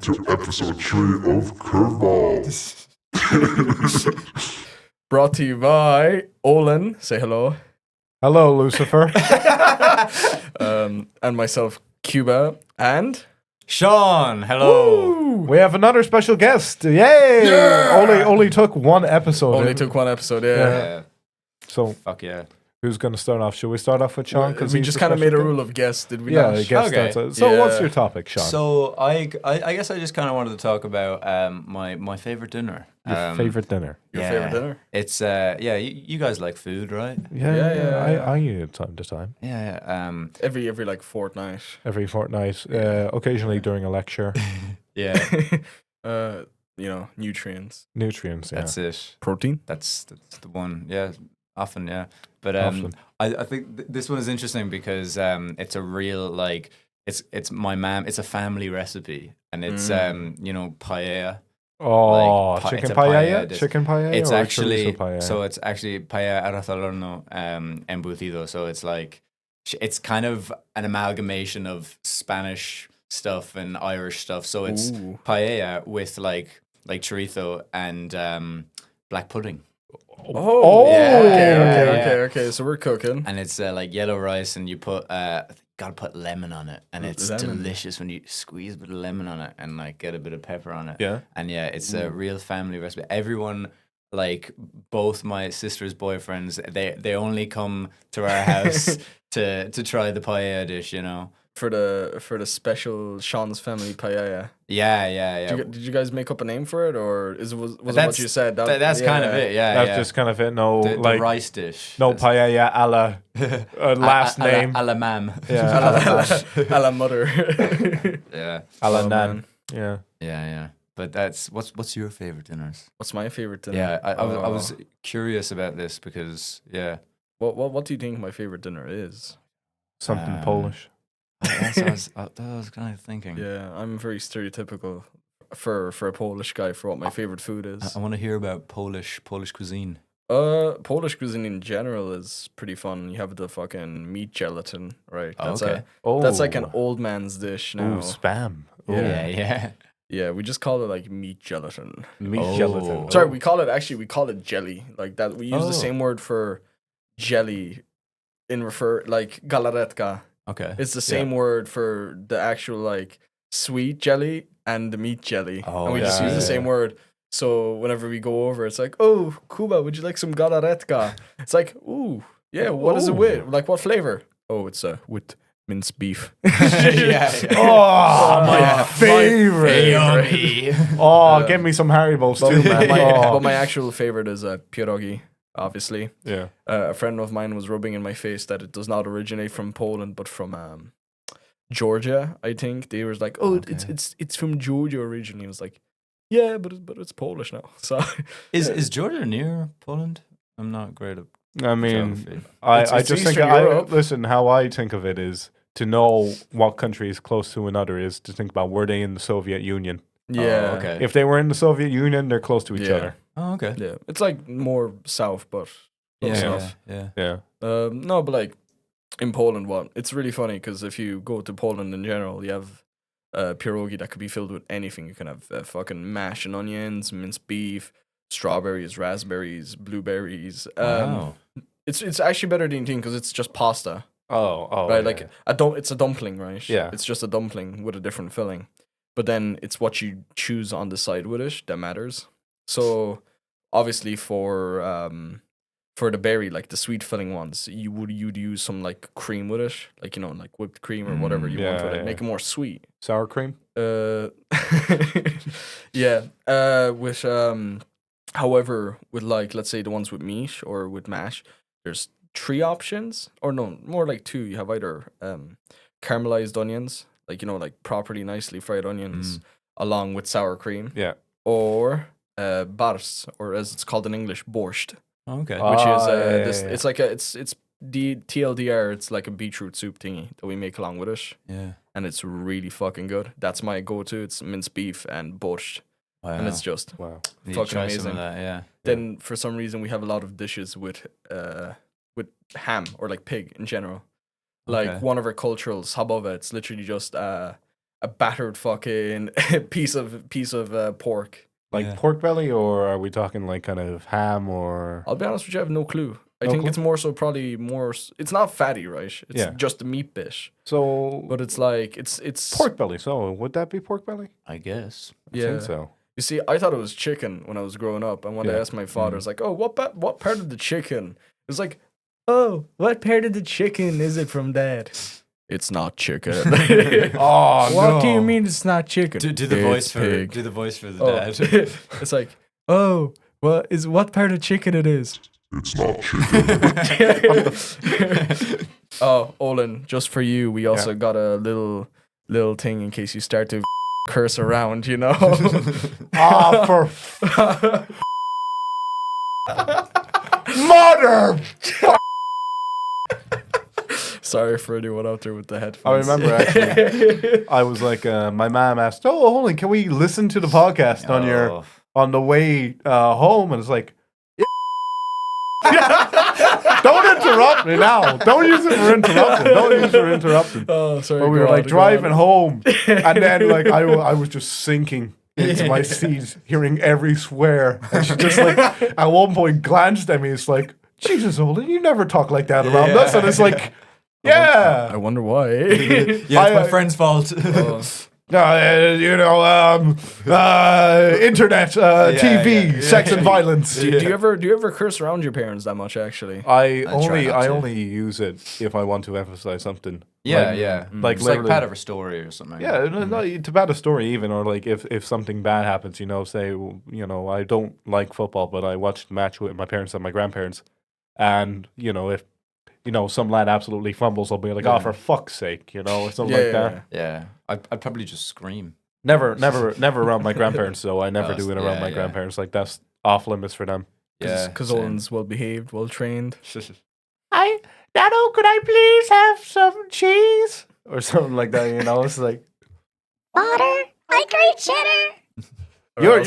to episode 3 of Curveball. Brought to you by Olin. Say hello. Hello, Lucifer. And myself, Cuba. And Seán, hello. Woo! We have another special guest. Yay! Only took one episode. Only took one episode, yeah. So, Fuck yeah. who's going to start off? Should we start off with Seán? We just kind of made a rule of guess, did we Yeah, not? I guess Okay. that's it. So, Yeah. what's your topic, Seán? So I guess I just kind of wanted to talk about my favorite dinner. Your favorite dinner? Your favorite dinner? It's you guys like food, right? Yeah. I eat it time to time. Yeah. Every like fortnight. Every fortnight. Occasionally during a lecture. Yeah. Nutrients. Nutrients, yeah. That's it. Protein. That's the one. Yeah. Often, yeah. But Often. I think this one is interesting because it's a real like it's my mom. It's a family recipe, and it's paella. Oh, Like, chicken it's a paella paella? dish. Chicken paella? It's or actually chorizo paella? so it's actually paella arroz al horno embutido. So it's like it's kind of an amalgamation of Spanish stuff and Irish stuff. So it's Ooh. paella with like chorizo and black pudding, Oh, yeah. Okay. So we're cooking. and it's like yellow rice, and you put gotta put lemon on it, and it's Lemon. delicious when you squeeze a bit of lemon on it and like get a bit of pepper on it. Yeah. And yeah, it's a real family recipe. Everyone, like both my sister's boyfriends, they only come to our house to try the paella dish, you know. For the special Sean's family paella. Yeah. Did you guys make up a name for it, or was it what That's- you said? That's kind of it. Yeah, That's just kind of it. No, the like, rice dish. no paella a la last name. a la mam. Yeah. a la mother. Yeah, A la Oh, nan. man. Yeah. But that's what's your favorite dinners? What's my favorite dinner? Yeah, I Oh. was curious about this because What do you think my favorite dinner is? Something Polish. that's what I was kind of thinking. Yeah, I'm very stereotypical for a Polish guy for what my favorite food is. I want to hear about Polish cuisine. Polish cuisine in general is pretty fun. You have the fucking meat gelatin, right? Oh, That's okay. that's like an old man's dish now. Ooh, spam. Ooh. Yeah. Yeah. Yeah, we just call it like meat gelatin. Meat Oh. gelatin. Sorry, we call it jelly. Like that, we use Oh. the same word for jelly in like galaretka. Okay. It's the same word for the actual like sweet jelly and the meat jelly. Oh, and we just yeah, use the yeah. same word. So whenever we go over, it's like, oh, Kuba, would you like some galaretka? It's like, ooh, yeah, what is it Ooh. with? Like, what flavor? Oh, it's with minced beef. yeah. Oh, my Yeah. favorite. Yummy. Oh, give me some Haribos But, too, man. Oh. but my actual favorite is pierogi, obviously. Yeah. A friend of mine was rubbing in my face that it does not originate from Poland, but from Georgia, I think. They were like, oh, Okay. it's from Georgia originally. I was like, yeah, but it's Polish now. So Is Georgia near Poland? I'm not great at I mean, geography. I It's just think, Eastern Europe. listen, how I think of it is to know what country is close to another is to think about were they in the Soviet Union. yeah, Oh, okay. If they were in the Soviet Union, they're close to each Yeah. other. Oh, okay. yeah. It's like more south, but close Yeah. enough. Yeah. Yeah. No, but like in Poland, it's really funny because if you go to Poland in general, you have pierogi that could be filled with anything. You can have fucking mash and onions, minced beef, strawberries, raspberries, blueberries. Wow. It's actually better than you think because it's just pasta, Oh, right? yeah. Like it's a dumpling, right? Yeah. It's just a dumpling with a different filling, but then it's what you choose on the side with it that matters. So obviously for the berry, like the sweet filling ones, you'd use some like cream with it, like like whipped cream or whatever you want yeah, with it, yeah. make it more sweet. Sour cream? Yeah. With however, with like let's say the ones with meat or with mash, there's 3 options, or no, more like 2. You have either caramelized onions, like like properly nicely fried onions, along with sour cream, Yeah. or bars, or as it's called in English, borscht, Okay. which is yeah, this. yeah. It's like it's the TLDR. It's like a beetroot soup thingy that we make along with it, Yeah. and it's really fucking good. That's my go-to. It's minced beef and borscht, Wow. and it's just Wow. Need to fucking try some amazing. of that, yeah. Then for some reason we have a lot of dishes with ham or like pig in general. Like Okay. one of our cultural schabowe, it's literally just a a battered fucking piece of pork. Like Yeah. pork belly, or are we talking like kind of ham or? I'll be honest with you, I have no clue. I No think clue? it's more so probably more. It's not fatty, right? It's Yeah. just the meat bit, So but it's like it's pork belly. So would that be pork belly? I guess. I Yeah. think so. You see, I thought it was chicken when I was growing up, and when I Yeah. asked my father, it's like, "Oh, what part of the chicken?" It was like, "Oh, what part of the chicken is it from, Dad?" It's not chicken. Oh What do you mean it's not chicken? Do the It's voice for pig. do the voice for the Oh. dad. It's like, oh, what part of chicken it is? It's not chicken. Oh, Olin, just for you, we also got a little thing in case you start to curse around, you know. Ah, for mother. Sorry for anyone out there with the I headphones. remember actually. I was like, my mom asked, "Oh, Olin, can we listen to the podcast on the way home?" And it's like, don't interrupt me now. Don't use it for interrupting. Don't use it for interrupting. Oh, sorry. But we go were on, like go driving on. home, and then like I was just sinking into my seat, hearing every swear. And she just like at one point glanced at me. It's like, Jesus, Olin, you never talk like that around us. And it's like, I yeah, wonder why. Yeah, it's my friend's fault. Oh, internet, TV, sex and violence. do you ever curse around your parents that much? Actually, I try not to. only use it if I want to emphasize something. Yeah, Like- yeah. like It's like literally- part of a story or something. Yeah, no, it's about a story even, or like if something bad happens, say, I don't like football, but I watched the match with my parents and my grandparents, and if some lad absolutely fumbles, I'll be like, oh, for fuck's sake, or something like that. Yeah. I'd probably just scream. Never around my grandparents though. I never do it around yeah, my yeah. grandparents. Like that's off limits for them. Yeah. because same. Olin's well behaved, well trained. Dado, could I please have some cheese or something like that? It's like. You're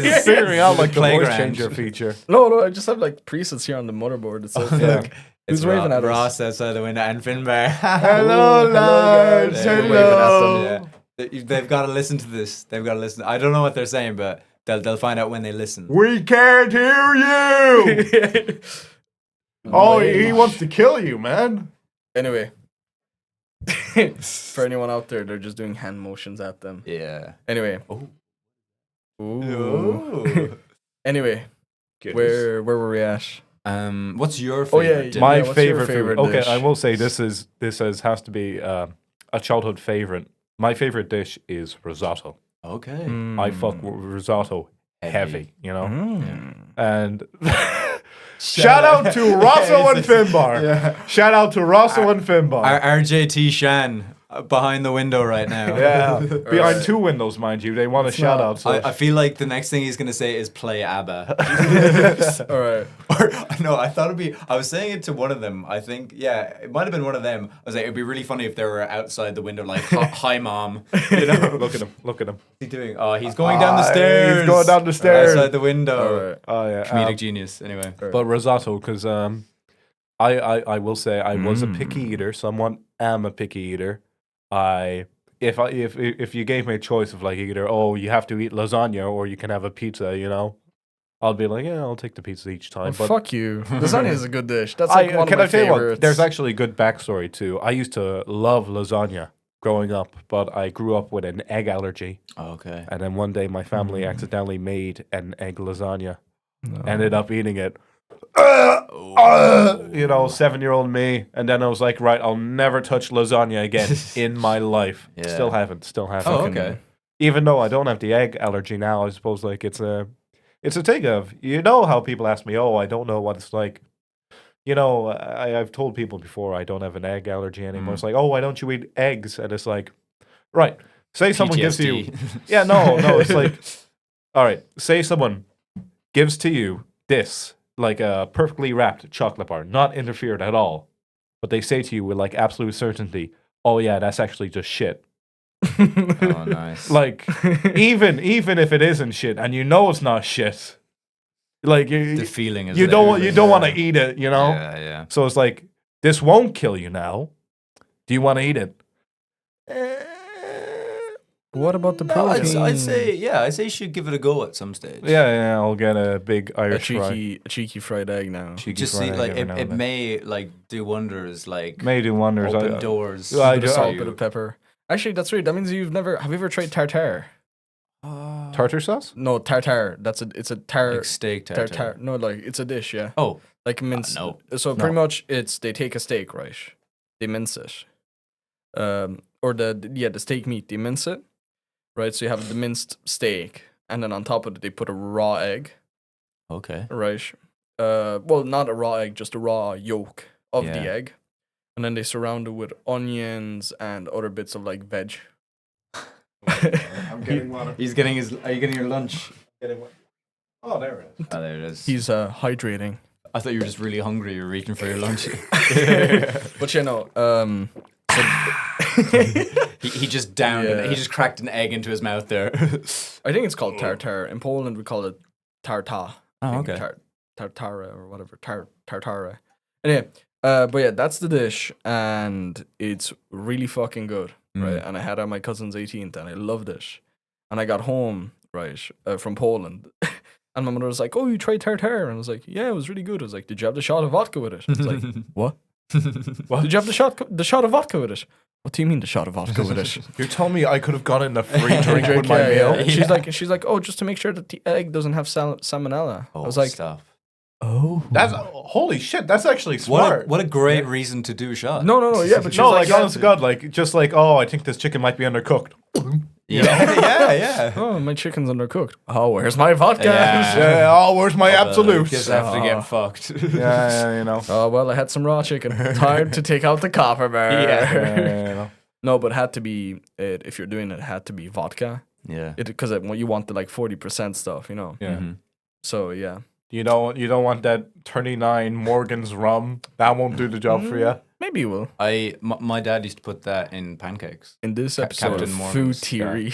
just figuring out like the voice Playground. changer feature. No, I just have like presets here on the motherboard. It's like, Yeah. who's It's waving at us? Ross outside the window and Finbar. Hello, lads. Yeah, we're waving Hello. at them. They've got to listen to this. They've got to listen. I don't know what they're saying, but they'll find out when they listen. We can't hear you. Oh, he wants to kill you, man. Anyway, for anyone out there, they're just doing hand motions at them. Yeah. Anyway. Oh. Ooh. Anyway, where were we at? What's your Oh, yeah, favorite? yeah. dinner? My what's your favorite favorite food. Okay, dish? I will say this has to be a childhood favorite. My favorite dish is risotto. Okay. I fuck with risotto heavy, Mm. And shout out to Rosso and Finbar. Yeah. Shout out to Rosso and Finbar. RJT Shan behind the window right now. Yeah, behind Alright. two windows, mind you. They want a shout out. So. I feel like the next thing he's gonna say is play ABBA. All right. Or no, I thought it'd be. I was saying it to one of them. I think, yeah, it might have been one of them. I was like, it'd be really funny if they were outside the window, like, "Hi, mom." You know, Look at him. Look at him. what's he doing? Oh, he's going down the stairs. He's going down the stairs. outside the window. All right. Oh yeah. Comedic genius. Anyway, But risotto, because I will say I was a picky eater. Somewhat am a picky eater. If you gave me a choice of like either you have to eat lasagna or you can have a pizza, I'll be like, yeah, I'll take the pizza each time. But Fuck you. Lasagna is a good dish. That's like one can of my I tell you favorites. what? There's actually a good backstory too. I used to love lasagna growing up, but I grew up with an egg allergy, okay. and then one day my family accidentally made an egg lasagna. Ended up eating it. 7-year-old me, and then I was like, right, I'll never touch lasagna again in my life. Yeah. Still haven't. Oh, okay. Even though I don't have the egg allergy now, I suppose like it's a thing of how people ask me, I don't know what it's like. I've told people before I don't have an egg allergy anymore. It's like, why don't you eat eggs? And it's like, right, say someone gives you, PTSD. yeah, no, it's like, all right, say someone gives to you this, like a perfectly wrapped chocolate bar, not interfered at all, but they say to you with like absolute certainty, oh yeah, that's actually just shit. Oh, nice. Like, even if it isn't shit, and it's not shit, like the feeling is you there. don't want to eat it, Yeah, yeah. So it's like, this won't kill you now. Do you want to eat it? What about the No, protein? I'd say you should give it a go at some stage. Yeah, I'll get a big a Irish fry. cheeky fried egg now. Cheeky Just fried see, egg like every now it and then. may like do wonders, like May do wonders. open doors. I Bit of do- salt, I- bit of pepper. Actually, that's weird. That means have you ever tried tartare? Tartar sauce? No, tartare. It's a like steak tartare. tartare. No, like it's a dish, yeah. Oh, Like mince. no. So pretty much they take a steak, right? They mince it. Or the steak meat, they mince it. Right? So you have the minced steak, and then on top of it they put a raw egg, okay. right? Well, not a raw egg, just a raw yolk of the Yeah. egg. And then they surround it with onions and other bits of like veg. I'm getting water. He's getting his. Are you getting your lunch? Oh, there it is. Oh, there it is. He's hydrating. I thought you were just really hungry. You're reaching for your lunch. But you know, he just downed it. Yeah. He just cracked an egg into his mouth there. I think it's called tartare. In Poland, we call it tarta. Oh, okay. Tartara or whatever. Tartara. Anyway, but yeah, that's the dish, and it's really fucking good, right? And I had it on my cousin's 18th, and I loved it. And I got home, right, from Poland, and my mother was like, "Oh, you tried tartare?" And I was like, "Yeah, it was really good." I was like, "Did you have the shot of vodka with it?" It's like, "What? What? Did you have the shot of vodka with it?" What do you mean the shot of vodka with it? You're telling me I could have gone in the free drink with my meal? Yeah. She's like, "Oh, just to make sure that the egg doesn't have salmonella." I was like, stop. "Oh, That's holy shit. That's actually smart. What a great reason to do a shot. no, yeah, but she No, was like honest to God, like just like I think this chicken might be undercooked. Yeah. oh, my chicken's undercooked. Oh, where's my vodka? Yeah. Yeah. Where's my absolute? Just after getting fucked. Yeah, you know. Oh well, I had some raw chicken. Time to take out the copper bar. Yeah, you know. No, but it had to be if you're doing it, it had to be vodka. Yeah. Because you want the like 40% stuff, you know. Yeah. Mhm. So yeah. You don't want that 39 Morgan's rum. That won't do the job for you. Maybe you will. My dad used to put that in pancakes. In this episode Captain of Food Morgan's, Theory.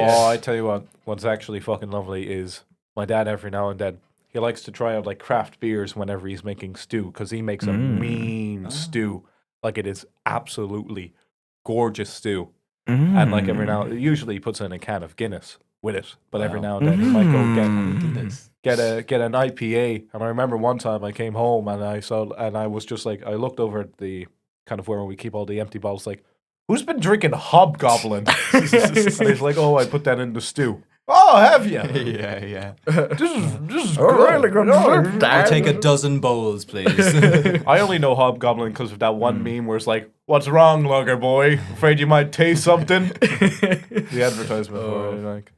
Oh, I tell you what. What's actually fucking lovely is my dad. Every now and then, he likes to try out like craft beers whenever he's making stew because he makes a mean stew. Like it is absolutely gorgeous stew. And like every now, usually he puts in a can of Guinness with it, but every now and then he might go get an IPA. And I remember one time I came home and I was just like, I looked over at the kind of where we keep all the empty bottles, like, who's been drinking Hobgoblin? And he's like, oh, I put that in the stew. Oh, have you? Yeah. This is Oh, good. really good. No, I'll take a dozen bowls, please. I only know Hobgoblin because of that one meme where it's like, "What's wrong, lugger boy? Afraid you might taste something." The advertisement for it, like,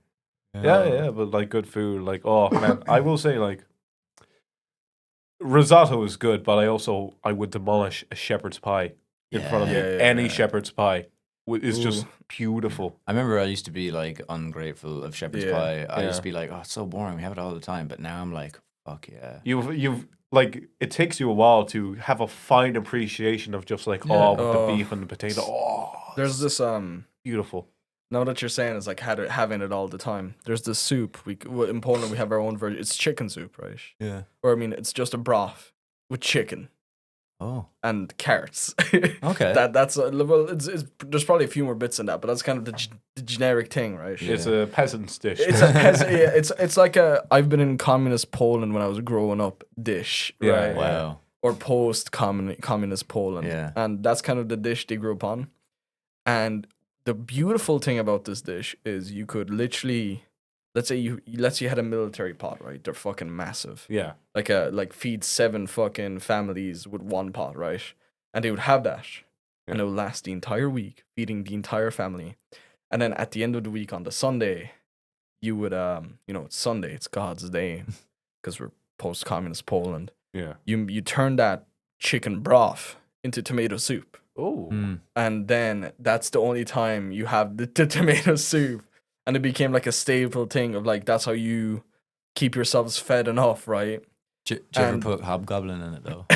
yeah, but like good food, like, oh man, I will say like, risotto is good, but I would demolish a shepherd's pie in front of me. Yeah, Any shepherd's pie is just beautiful. I remember I used to be like ungrateful of shepherd's Yeah, pie. I used yeah. to be like, oh, it's so boring. We have it all the time. But now I'm like, fuck yeah. You've like it takes you a while to have a fine appreciation of just like with the beef and the potato. Oh, There's this beautiful. now that you're saying it's like having it all the time. There's this soup. In Poland we have our own version. It's chicken soup, right? Yeah. Or I mean, it's just a broth with chicken Oh. and carrots. Okay. That's well. It's there's probably a few more bits in that, but that's kind of the generic thing, right? It's a peasant's dish. It's it's like I've been in communist Poland when I was growing up dish, Yeah, right? yeah. Wow. Or post communist Poland. Yeah. And that's kind of the dish they grew up on. And the beautiful thing about this dish is you could literally, let's say you had a military pot, right? They're fucking massive. Yeah. Like feed 7 fucking families with one pot, right? And they would have that. And it would last the entire week, feeding the entire family. And then at the end of the week on the Sunday, you would it's Sunday, it's God's day, because we're post-communist Poland. Yeah. You turn that chicken broth into tomato soup. Oh. And then that's the only time you have the tomato soup. And it became like a staple thing of like, that's how you keep yourselves fed enough, right? Did you ever And- put hobgoblin in it though?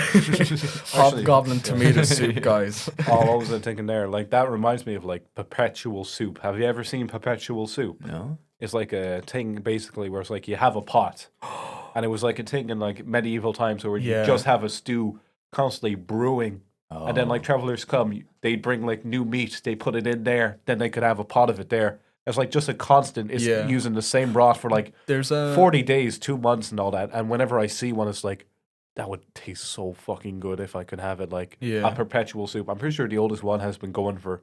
Hobgoblin tomato soup, guys. Oh, what was I thinking there? Like that reminds me of like perpetual soup. Have you ever seen perpetual soup? No. It's like a thing basically where it's like you have a pot, and it was like a thing in like medieval times where you Yeah. just have a stew constantly brewing, And then like travelers come, they bring like new meat, they put it in there, then they could have a pot of it there. It's like just a constant. It's using the same broth for like There's a 40 days, 2 months, and all that. And whenever I see one, it's like that would taste so fucking good if I could have it like a perpetual soup. I'm pretty sure the oldest one has been going for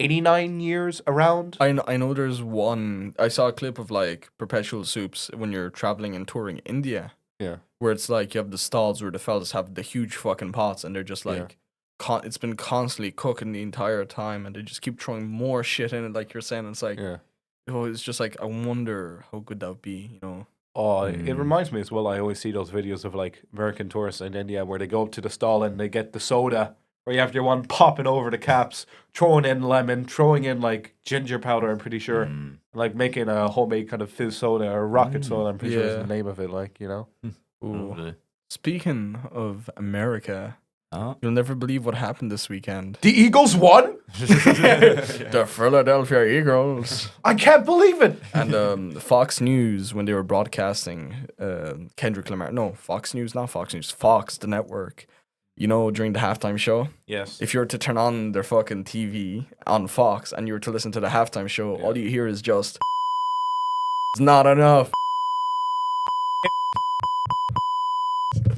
89 years around. I know there's one. I saw a clip of like perpetual soups when you're traveling and touring India. Yeah. Where it's like you have the stalls where the fellas have the huge fucking pots and they're just like, it's been constantly cooking the entire time and they just keep throwing more shit in it, like you're saying. It's like, it's just like, I wonder how good that would be, you know? Oh, it reminds me as well. I always see those videos of like American tourists in India where they go up to the stall and they get the soda, where you have your one popping over the caps, throwing in lemon, throwing in like ginger powder, I'm pretty sure, like making a homemade kind of fizz soda or rocket soda, I'm pretty sure is the name of it, like, you know? Ooh. Speaking of America, you'll never believe what happened this weekend. The Eagles won? The Philadelphia Eagles. I can't believe it. And Fox News, when they were broadcasting Kendrick Lamar, no, Fox News, not Fox News, Fox, the network, you know, during the halftime show. Yes. If you were to turn on their fucking TV on Fox and you were to listen to the halftime show, all you hear is just, it's not enough.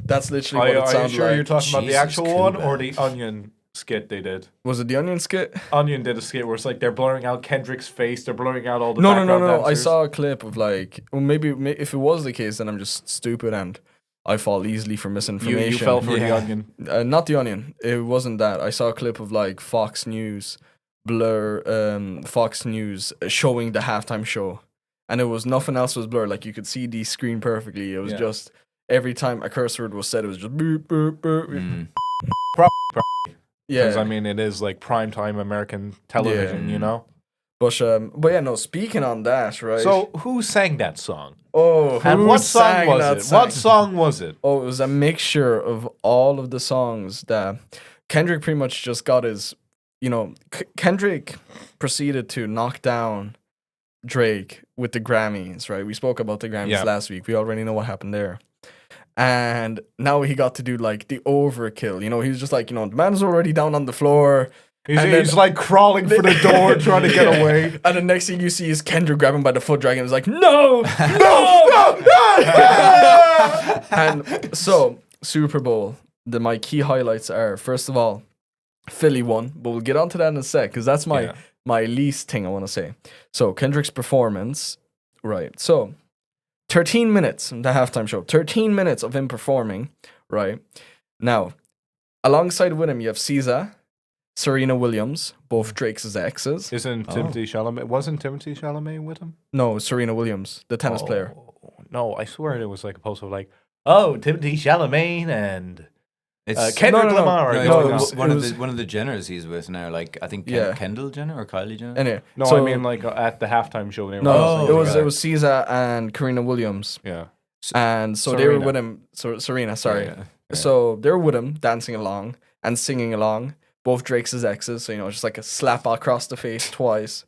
That's literally what it sounded like. Are you sure you're talking about the Jesus actual one Christ. or the Onion skit they did? Was it the Onion skit? Onion did a skit where it's like they're blurring out Kendrick's face, they're blurring out all the No. background I dancers. saw a clip of like, well, maybe if it was the case, then I'm just stupid and I fall easily for misinformation. You fell for the Onion. Not the Onion. It wasn't that. I saw a clip of like Fox News Fox News showing the halftime show, and it was nothing else was blurred. Like you could see the screen perfectly. It was just every time a curse word was said, it was just boop boop boop. Yeah, Because I mean, it is like primetime American television, you know. But yeah, no. Speaking on that, right? So who sang that song? Oh, And who what song sang was that it? song? What song was it? Oh, it was a mixture of all of the songs that Kendrick pretty much just got his, you know, Kendrick proceeded to knock down Drake with the Grammys, right? We spoke about the Grammys last week. We already know what happened there. And now he got to do like the overkill. You know, he was just like, you know, the man's already down on the floor. He's like crawling for the door, trying to get away. And the next thing you see is Kendrick grabbing by the foot, dragging. He's like, no. And so, Super Bowl, my key highlights are, first of all, Philly won, but we'll get onto that in a sec, because that's my least thing I want to say. So, Kendrick's performance, right. So, 13 minutes, the halftime show, 13 minutes of him performing, right. Now, alongside with him, you have SZA, Serena Williams, both Drake's exes. Isn't Timothy Chalamet? Wasn't Timothy Chalamet with him? No, Serena Williams, the tennis player. No, I swear it was like a post of like, oh, Timothy Chalamet and It's Kendrick no. Lamar. No, No, it was- one of the Jenners he's with now. Like I think Kendall Jenner or Kylie Jenner. Anyway, no, so, I mean like at the halftime show. They were no, singing it was SZA and Serena Williams, yeah. and so they were Serena. with him. So Serena, sorry. Yeah. So they were with him, dancing along and singing along. Both Drake's exes, so you know, just like a slap across the face twice.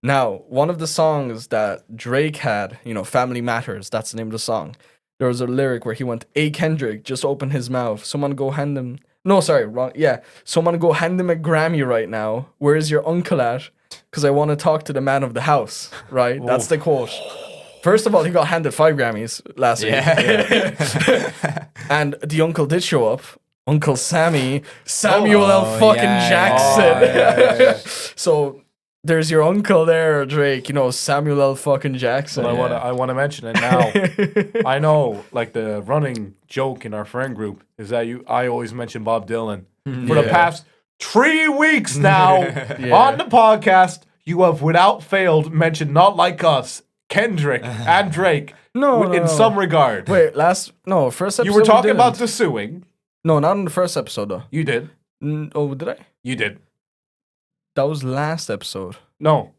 Now, one of the songs that Drake had, you know, Family Matters, that's the name of the song. There was a lyric where he went, "Hey Kendrick, just open his mouth. Someone go hand him." No, sorry, wrong. Yeah, someone go hand him a Grammy right now. Where is your uncle at? Because I want to talk to the man of the house. Right, that's the quote. First of all, he got handed 5 Grammys last week, and the uncle did show up. Uncle Samuel L. fucking Jackson. So there's your uncle there, Drake. You know, Samuel L. fucking Jackson. But I want to mention it now. I know, like the running joke in our friend group is that I always mention Bob Dylan for the past 3 weeks now on the podcast. You have without failed mentioned Not Like Us, Kendrick, and Drake. In some regard. Wait, first episode. You were talking we about didn't. the suing. No, not in the first episode though. You did. Oh, did I? You did. That was last episode. No,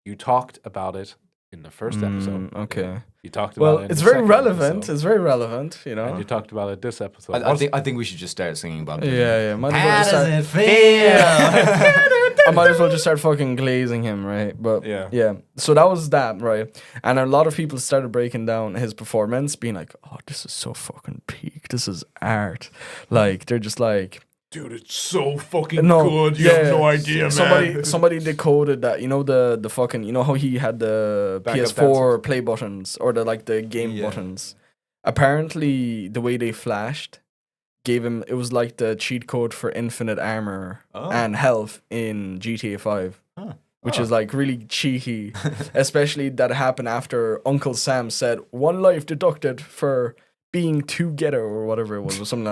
you talked about it in the first episode. Okay. You talked about it. In It's the very second relevant. episode, It's very relevant, you know. and you talked about it this episode. I think we should just start singing Bob Dylan. Yeah. Might as well How just does start, it feel? I might as well just start fucking glazing him, right? But yeah. So that was that, right? And a lot of people started breaking down his performance, being like, "Oh, this is so fucking peak. This is art." Like they're just like, Dude, it's so fucking No, good. You yeah, have no idea, man. somebody decoded that. You know the fucking, you know how he had the Backup PS4 play buttons or the game Yeah. buttons. Apparently, the way they flashed gave him, it was like the cheat code for infinite armor and health in GTA 5. Which is like really cheeky, especially that happened after Uncle Sam said 1 life deducted for being too ghetto or whatever it was, or something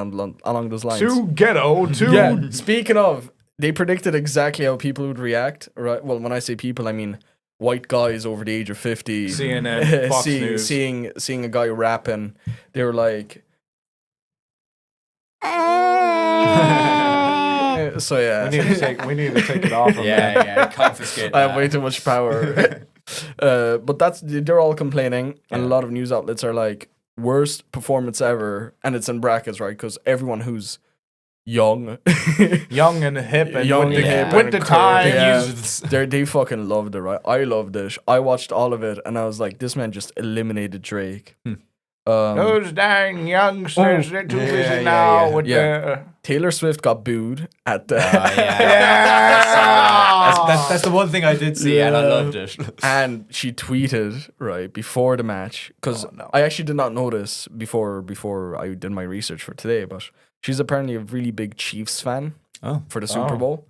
along those lines. Too ghetto, too. Yeah. Speaking of, they predicted exactly how people would react. Right. Well, when I say people, I mean white guys over the age of 50. CNN, Fox News. seeing a guy rapping. They were like. So yeah, We need to take it off. From Yeah, confiscate. I have way too much power. But they're all complaining, and a lot of news outlets are like worst performance ever, and it's in brackets, right? Because everyone who's young, young and hip, and Young with and the, hip with and the curvy, time. yeah. They fucking loved it, right? I loved it. I watched all of it, and I was like, this man just eliminated Drake. Those dang youngsters, they're too busy now with the. Taylor Swift got booed at the. That's the one thing I did see, and I loved it. And she tweeted right before the match because I actually did not notice before I did my research for today, but she's apparently a really big Chiefs fan for the Super Bowl.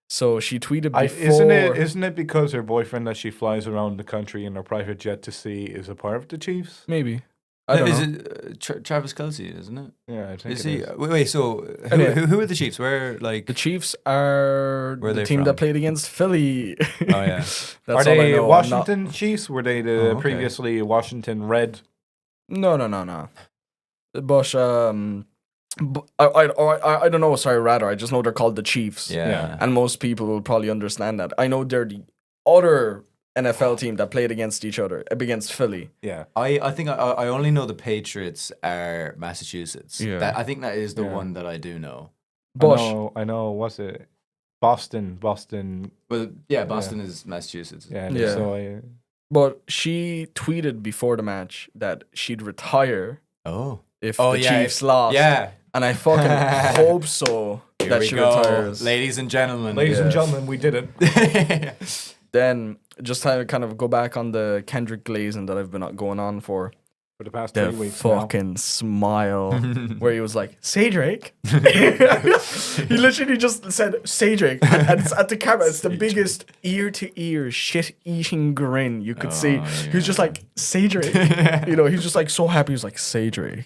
So she tweeted before. Isn't it because her boyfriend that she flies around the country in her private jet to see is a part of the Chiefs? Maybe. I don't Is know. it Travis Kelce, isn't it? Yeah, I think Is it he? is. Wait. So Anyway. who are the Chiefs? Where like? The Chiefs are Where are the they team from? that played against Philly. Oh yeah. That's Are all I they know. Washington Chiefs? Were they the okay. previously Washington Red? No. But I don't know. Sorry, rather I just know they're called the Chiefs. Yeah. And most people will probably understand that. I know they're the other NFL team that played against each other, against Philly. Yeah. I think I only know the Patriots are Massachusetts. Yeah. I think that is the Yeah. one that I do know. But I know. What's it? Boston. Well, yeah, Boston is Massachusetts. Yeah. Yeah. So But she tweeted before the match that she'd retire Oh. if Oh the yeah. Chiefs lost. Yeah. And I fucking hope so Here that we she go, retires. ladies and gentlemen. ladies and Yes. gentlemen, we did it. Then just to kind of go back on the Kendrick glazing that I've been going on for. For the past The 3 weeks now. fucking smile where he was like, "Say Drake." He literally just said, "Say Drake," and it's at the camera. It's the biggest ear-to-ear shit-eating grin you could see. He was just like, "Say Drake." You know, he's just like so happy. He was like, "Say Drake."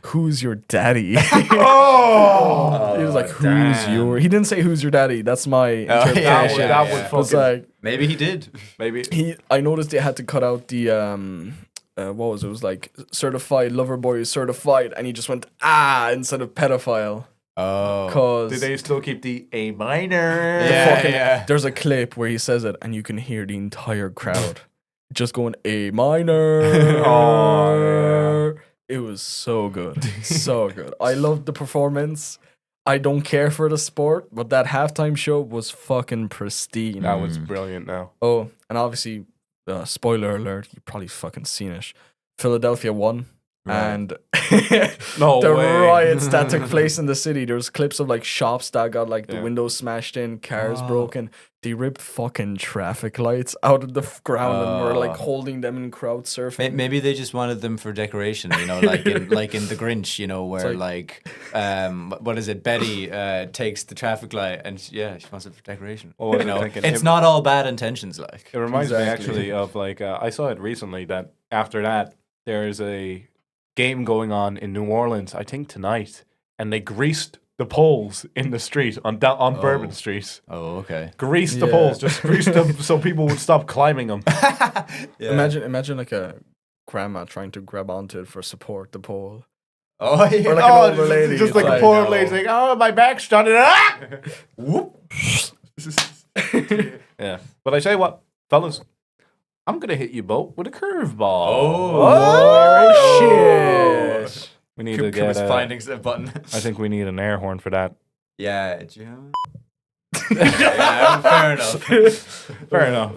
Who's your daddy? Oh, He was like, "Who's your?" He didn't say, "Who's your daddy?" That's my interpretation. that would It was fucking like Maybe he did. maybe. I noticed they had to cut out the what was it? It was like certified lover boy is certified, and he just went instead of pedophile. Oh. Cause Do they still keep the A minor? Yeah. there's a clip where he says it, and you can hear the entire crowd just going A minor. Oh, It was so good, so good. I loved the performance. I don't care for the sport, but that halftime show was fucking pristine. That was brilliant. Now. Oh, and obviously, spoiler alert, you probably fucking seen it. Philadelphia won. Right. And No the way. riots that took place in the city, there was clips of like shops that got like the Yeah. windows smashed in, cars broken. They ripped fucking traffic lights out of the ground and were like holding them in crowd surfing. Maybe they just wanted them for decoration, you know, like in The Grinch, you know, where what is it? Betty takes the traffic light and she wants it for decoration. What was You I know, thinking? it's not all bad intentions, like. It reminds me Exactly. actually of like I saw it recently that after that there is a game going on in New Orleans, I think tonight, and they greased the poles in the street on Bourbon Street. Oh, okay. Greased the Yeah. poles, just greased them so people would stop climbing them. Imagine like a grandma trying to grab onto it for support, the pole. Oh, yeah. Or like an older lady. just like a like, poor no. lady saying, "Oh, my back's done it." Ah! Whoop. Yeah, but I tell you what, fellas, I'm gonna hit you both with a curveball. Oh, shit. We need to Kuma's get. findings button. I think we need an air horn for that. Yeah, do you have yeah, fair enough. Fair enough.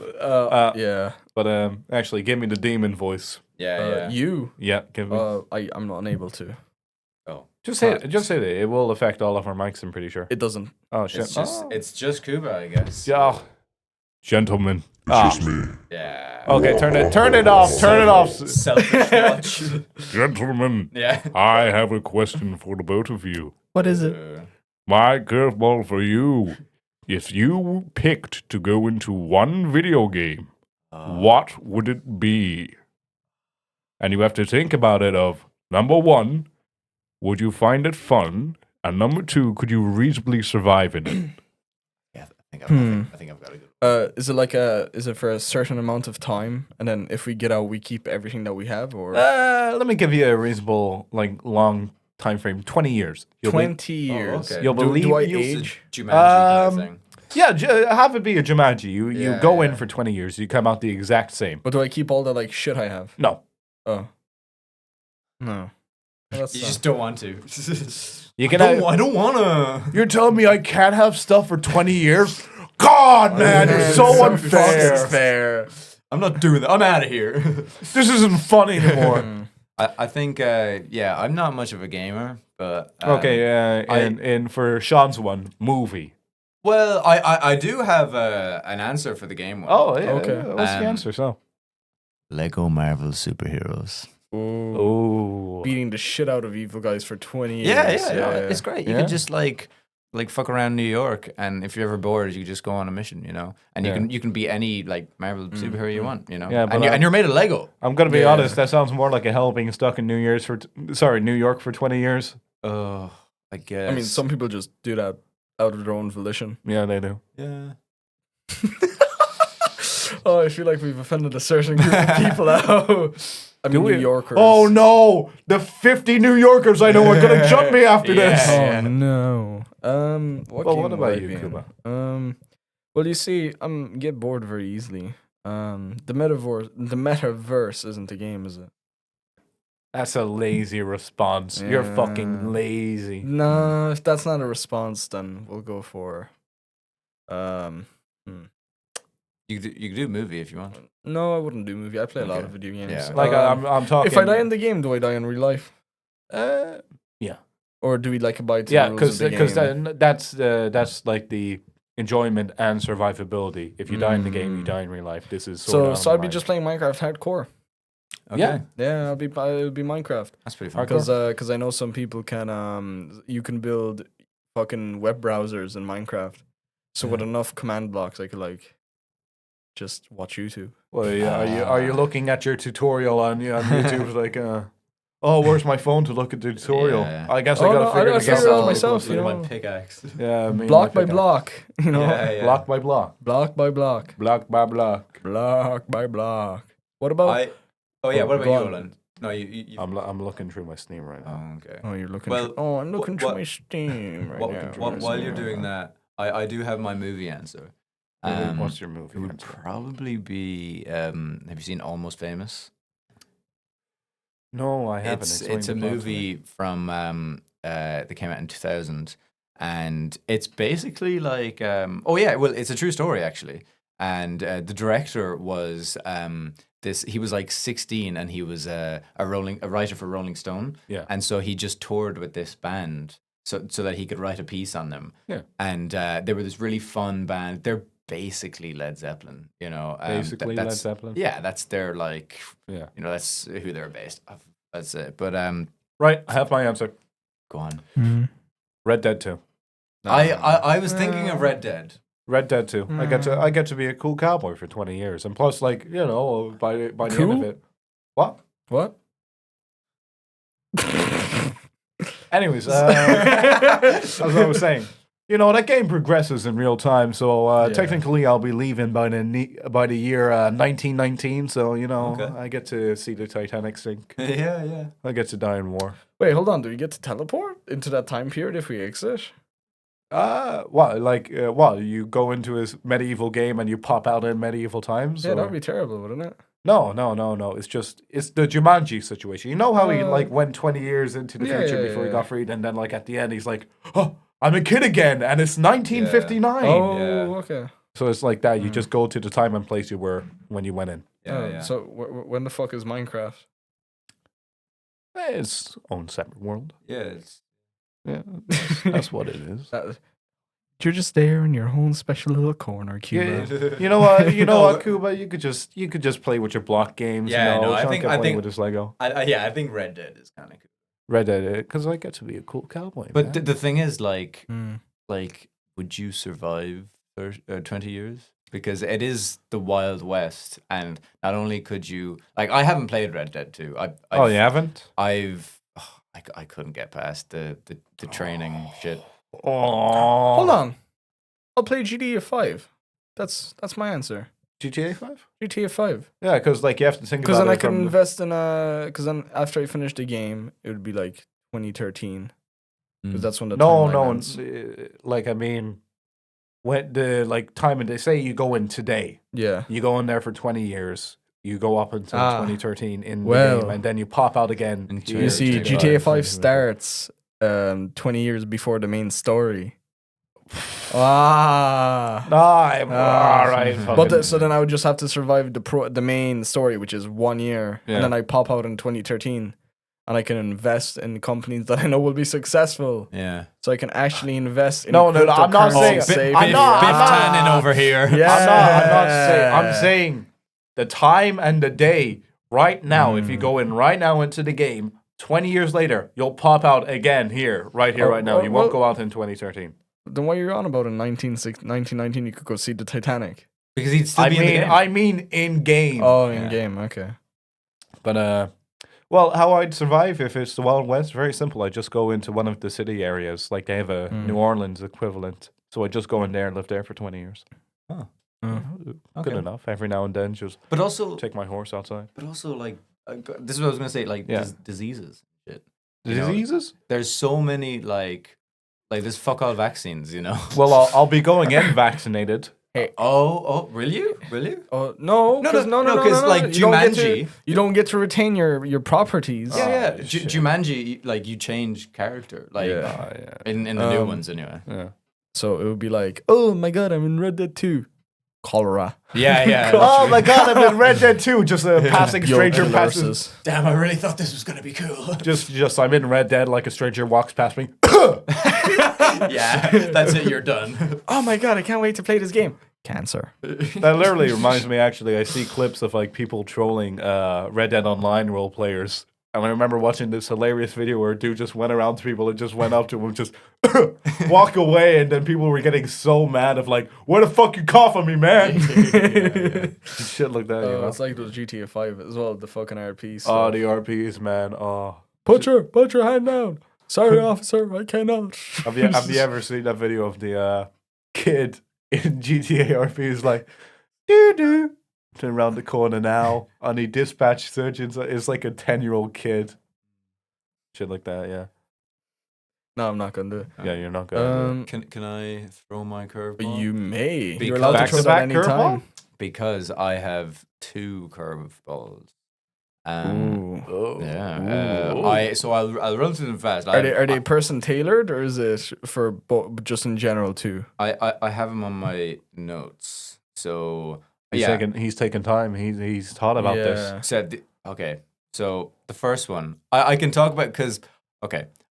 Yeah. But actually, give me the demon voice. Yeah. You. Yeah, give me. I'm not unable to. Oh. Just say it. Just say it. It will affect all of our mics. I'm pretty sure. It doesn't. Oh shit! It's just Cuba, I guess. Yeah, gentlemen. It's just me. Yeah. Okay, turn it off. Turn it off. Selfish watch. Gentlemen, Yeah. I have a question for the both of you. What is it? My curveball for you. If you picked to go into one video game, what would it be? And you have to think about it of, number one, would you find it fun? And number two, could you reasonably survive in it? Yeah, I think I've got a good. Is it for a certain amount of time, and then if we get out, we keep everything that we have, or Let me give you a reasonable, long time frame. 20 years. 20 years? okay. You'll believe do I you'll- age? Jumanji kind of thing. Yeah, have it be a Jumanji. You go in yeah. for 20 years. You come out the exact same. But do I keep all the like shit I have? No. Oh, no. Well, that's You sad. just don't want to. You can I don't wanna. You're telling me I can't have stuff for 20 years? God, man, you're It's so fucking unfair. fair. I'm not doing that. I'm out of here. This isn't fun anymore. I think, I'm not much of a gamer, but Okay, and for Sean's one, movie. well, I do have an answer for the game one. Oh, yeah. Okay. What's the answer? So. Lego Marvel superheroes. Ooh. Oh. Beating the shit out of evil guys for 20 years. Yeah, it's great. You Yeah. can just like fuck around New York, and if you're ever bored, you just go on a mission, and Yeah. you can be any like Marvel superhero you want, Yeah, but and you're made of Lego. I'm gonna be Yeah. honest. That sounds more like a hell being stuck in New York for 20 years. Oh, I guess. I mean, some people just do that out of their own volition. Yeah, they do. yeah. Oh, I feel like we've offended a certain group of people now. I mean, New Yorkers. Oh no! The 50 New Yorkers I know are gonna jump me after this. Oh Yeah. no. What Well, game what would about I you, be in? Kuba? Well, you see, get bored very easily. The metaverse isn't a game, is it? That's a lazy response. You're Yeah. fucking lazy. No, if that's not a response, then we'll go for. You could do a movie if you want. No, I wouldn't do movie. I play a lot Okay. of video games. Yeah. Like I'm talking. if I die in the game, do I die in real life, yeah, or do we like abide to yeah, the rules of the because game? that's like the enjoyment and survivability. If you die in the game, you die in real life. This is sort So I'd be just playing Minecraft hardcore. Okay. Yeah. Yeah, it would be Minecraft. That's pretty fun. Because I know some people can you can build fucking web browsers in Minecraft. So with enough command blocks, I could like just watch YouTube. Well, yeah, are you looking at your tutorial on YouTube like oh, where's my phone to look at the tutorial? Yeah. I guess Oh, I no, gotta figure I this figured it out out myself, With you my know. pickaxe. Yeah, me and Block my by pickaxe. block, you know. Yeah. Block by block, Block by block. block by block. Block by block. What about What about go you, on. Olin? No, you I'm looking through my Steam right now. Oh, okay. Oh, you're looking Well, through, I'm looking through what- my Steam right now. While you're doing that, I do have my movie answer. What's your movie? It would answer? probably be. Have you seen Almost Famous? No, I haven't. It's Explain a the plot to me. movie from that came out in 2000, and it's basically like it's a true story actually. And the director was he was like 16, and he was a writer for Rolling Stone. Yeah. And so he just toured with this band so that he could write a piece on them. Yeah. And they were this really fun band. They're basically Led Zeppelin, Basically Led Zeppelin? Yeah, that's their like, Yeah. that's who they're based off. That's it. But Right, I have my answer. go on. Red Dead 2. I was thinking of Red Dead. Red Dead 2. I get to be a cool cowboy for 20 years, and plus, like by the end of Cool? it, what? What? Anyways, as I was saying, that game progresses in real time. So technically, I'll be leaving by the year 1919. So Okay. I get to see the Titanic sink. Yeah. I get to die in war. Wait, hold on. Do we get to teleport into that time period if we exit? You go into a medieval game and you pop out in medieval times? Yeah, or- that would be terrible, wouldn't it? No. It's the Jumanji situation. You know how he Uh, went 20 years into the yeah, future yeah, before he yeah. got freed, and then at the end he's like, "Oh, I'm a kid again, and it's 1959." Oh, Yeah. okay. So it's like that. You just go to the time and place you were when you went in. Yeah. So when the fuck is Minecraft? It's own separate world. Yeah, it's Yeah, that's what it is. You're just there in your own special little corner, Cuba. Yeah, you know what? You know what, Cuba? You could just play with your block games. Yeah, you know, no, I Seán think- can I play think- with his Lego. I think Red Dead is kind of cool. Red Dead, because I get to be a cool cowboy. But man. the thing is, like, Mm. would you survive 20 years? Because it is the Wild West, and not only could you, like, I haven't played Red Dead 2. Oh, you haven't? I couldn't get past the training shit. Oh, Hold on. I'll play GTA 5. That's my answer. GTA 5? GTA 5. Yeah, because like you have to think Because about then I it could from invest in a. Because then after I finish the game, it would be like 2013. Because that's when the no, timeline ends. like I mean, when the like time and they say you go in today, Yeah. you go in there for 20 years, you go up until Ah, 2013 in the well. game, and then you pop out again. In here You Yeah, see, to GTA 5 something starts 20 years before the main story. Ah. All right. So then I would just have to survive the main story, which is 1 year, Yeah. and then I pop out in 2013, and I can invest in companies that I know will be successful. Yeah. So I can actually invest in. No, I'm not cryptocurrency saying- savings. I'm not Tannin over here. Yeah. I'm not saying. I'm saying the time and the day right now. If you go in right now into the game, 20 years later, you'll pop out again here, right Oh, now. You won't well- go out in 2013. Then what are you on about in 1919? You could go see the Titanic. Because he'd still be in the game. I mean, in game. Oh, in game. Okay. But well, how I'd survive if it's the Wild West? Very simple. I just go into one of the city areas, like they have a New Orleans equivalent. So I just go in there and live there for 20 years. Huh. Good Okay. enough. Every now and then, just But also, take my horse outside. like, this is what I was gonna say. Like, Yeah. diseases. Shit. You know, Diseases? There's so many like there's fuck all vaccines. You know. Well, I'll be going in vaccinated. Oh, really? Really? Oh no! No, 'cause no, because like you don't get to- Jumanji. you don't get to retain your properties. Yeah. shit. Jumanji, like you change character, like Yeah. in the new Um, ones anyway. Yeah. So it would be like, oh my god, I'm in Red Dead 2. Cholera. Yeah. Oh my god, I'm in Red Dead 2. Just a passing stranger passes. Tuberculosis. Damn, I really thought this was gonna be cool. Just I'm in Red Dead like a stranger walks past me. Yeah, that's it. You're done. Oh my god, I can't wait to play this game. Cancer. That literally reminds me. Actually, I see clips of like people trolling Red Dead Online role players, and I remember watching this hilarious video where a dude just went around to people and just went up to him and just walk away, and then people were getting so mad of like, "Where the fuck you cough on me, man?" Shit like that. You know? It's like those GTA 5 as well, the fucking RP. Oh, stuff. the RPs, man. Oh, Put your hand down. Sorry, officer, I cannot. have you ever seen that video of the kid in GTA RP is like, doo doo, turn around the corner now, and he dispatched surgeons. It's like a 10-year-old kid. Shit like that, yeah. No, I'm not gonna do it. Yeah, you're not gonna. Can I throw my curveball? But you may. You're Because- allowed to throw that Back-to-back any curveball? time. Because I have 2 curveballs. Ooh. Yeah. I'll run through them fast. Are they person tailored or is it for just in general too? I have them on my notes. So He's taking time. He's thought about this. Okay. So the first one I can talk about because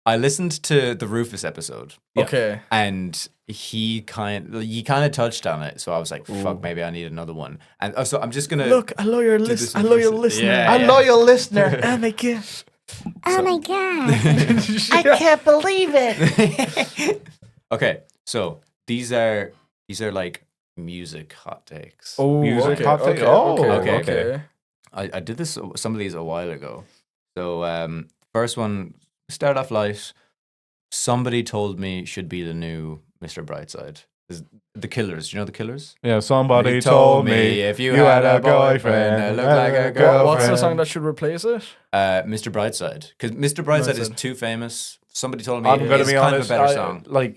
I listened to the Rufus episode. Okay. And he kind of touched on it, so I was like, "Fuck, maybe I need another one." And so I'm just gonna Look, a loyal this listener. A loyal in person. listener. Yeah, A yeah. loyal listener. Oh my god. Oh my god. I can't believe it. Okay, so these are like music hot takes. Oh, Music okay, hot take? okay, Oh, okay, okay. okay. I did some of these a while ago. So first one, start off light. Somebody told me should be the new Mr. Brightside. The Killers. Do you know the Killers? Yeah, somebody He told me if you had a boyfriend that looked like a girlfriend. What's the song that should replace it? Mr. Brightside, because Mr. Brightside is Brightside. too famous. Somebody told me I'm gonna it's be kind honest. of a better song.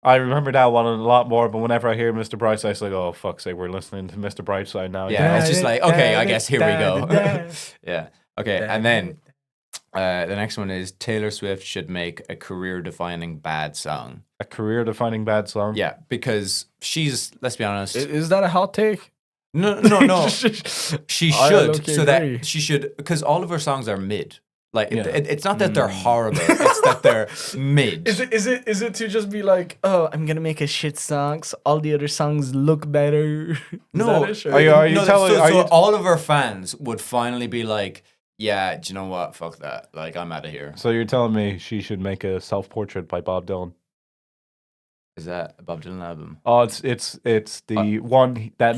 I remember that one a lot more, but whenever I hear Mr. Brightside, it's like, oh fuck's sake, we're listening to Mr. Brightside now. Yeah, it's just like, okay, I guess here we go. Yeah. Okay, and then the next one is Taylor Swift should make a career-defining bad song. A career-defining bad song. Yeah, because she's, let's be honest. Is that a hot take? No. She I should. low-key So agree. that she should, because all of her songs are mid. Like Yeah. it's not that they're horrible; it's that they're mid. Is it to just be like, oh, I'm gonna make a shit song, so all the other songs look better? No, Is that it, Are you- are you no, telling- so, are so you- all of our fans would finally be like, yeah, do you know what? Fuck that. Like, I'm out of here. So you're telling me she should make a self-portrait by Bob Dylan? Is that a Bob Dylan album? Oh, it's the one that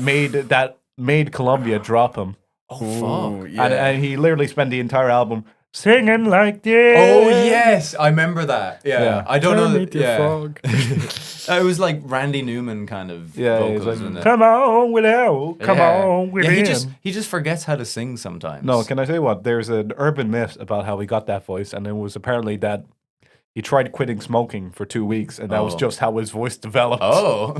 made Columbia drop him, Oh, Ooh, fuck. yeah. and he literally spent the entire album singing like this. Oh, yes. I remember that. Yeah. Yeah. I don't know. Kermit That, the yeah. Frog. It was like Randy Newman kind of Yeah, vocals, he's like, wasn't it? come on, Willow, come Yeah. on, with Yeah, him. he just forgets how to sing sometimes. No, can I tell you what? There's an urban myth about how he got that voice, and it was apparently that he tried quitting smoking for 2 weeks, and that was Oh. just how his voice developed. Oh.